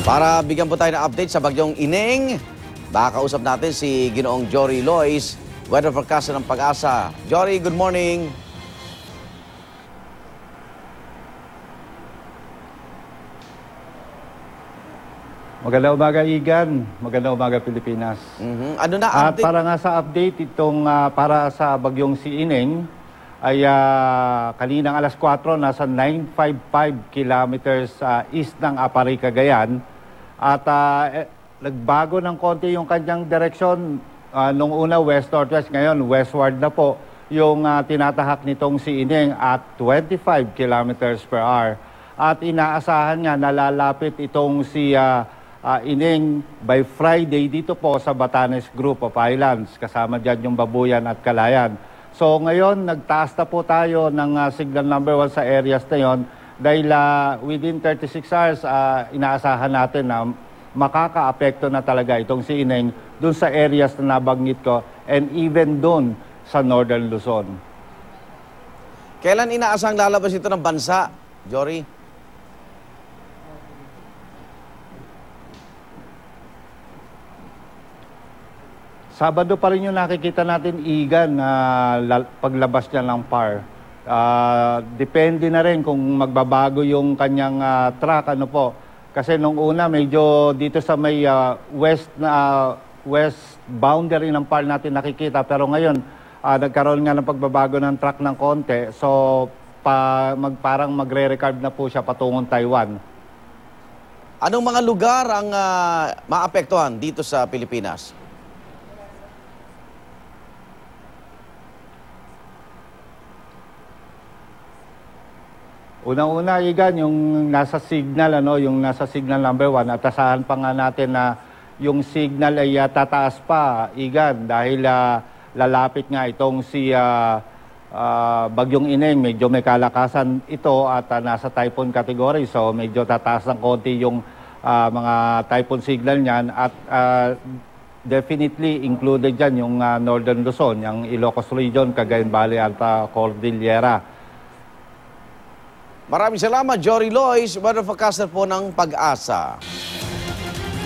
Para bigyan po tayo ng update sa bagyong Ineng, makakausap natin si Ginoong Jory Lois, weather forecaster ng Pag-asa. Jory, good morning. Magandang umaga, Igan. Magandang umaga, Pilipinas. Ano na At update? para nga sa update itong para sa bagyong si Ineng, ay kaninang alas 4, nasa 955 kilometers east ng Apari, Cagayan. At nagbago ng konti yung kanyang direksyon. Nung una west-northwest, ngayon westward na po yung tinatahak nitong si Ineng at 25 kilometers per hour. At inaasahan nga nalalapit itong si Ineng by Friday dito po sa Batanes Group of Islands. Kasama dyan yung Babuyan at Calayan. So ngayon, nagtaas na po tayo ng signal number 1 sa areas na yon dahil within 36 hours, inaasahan natin na makaka-apekto na talaga itong si Ineng dun sa areas na nabanggit ko and even dun sa Northern Luzon. Kailan inaasang lalabas ito ng bansa, Jory? Sabado pa rin yung nakikita natin, Igan, na paglabas niya ng PAR. Depende na rin kung magbabago yung kanyang track, ano po. Kasi nung una, medyo dito sa may west boundary ng PAR natin nakikita. Pero ngayon, nagkaroon nga ng pagbabago ng track ng konti. So, parang magre-recarb na po siya patungong Taiwan. Anong mga lugar ang maapektuhan dito sa Pilipinas? Unang-una, Igan, yung nasa signal, yung nasa signal number 1, at asahan pa nga natin na yung signal ay tataas pa, Igan, dahil lalapit nga itong si Bagyong Ineng. Medyo may kalakasan ito at nasa typhoon category, so medyo tataas ng konti yung mga typhoon signal niyan at definitely included dyan yung Northern Luzon, yung Ilocos Region, Cagayan Valley at Cordillera. Maraming salamat, Jory Lois, weather forecaster po ng Pag-asa.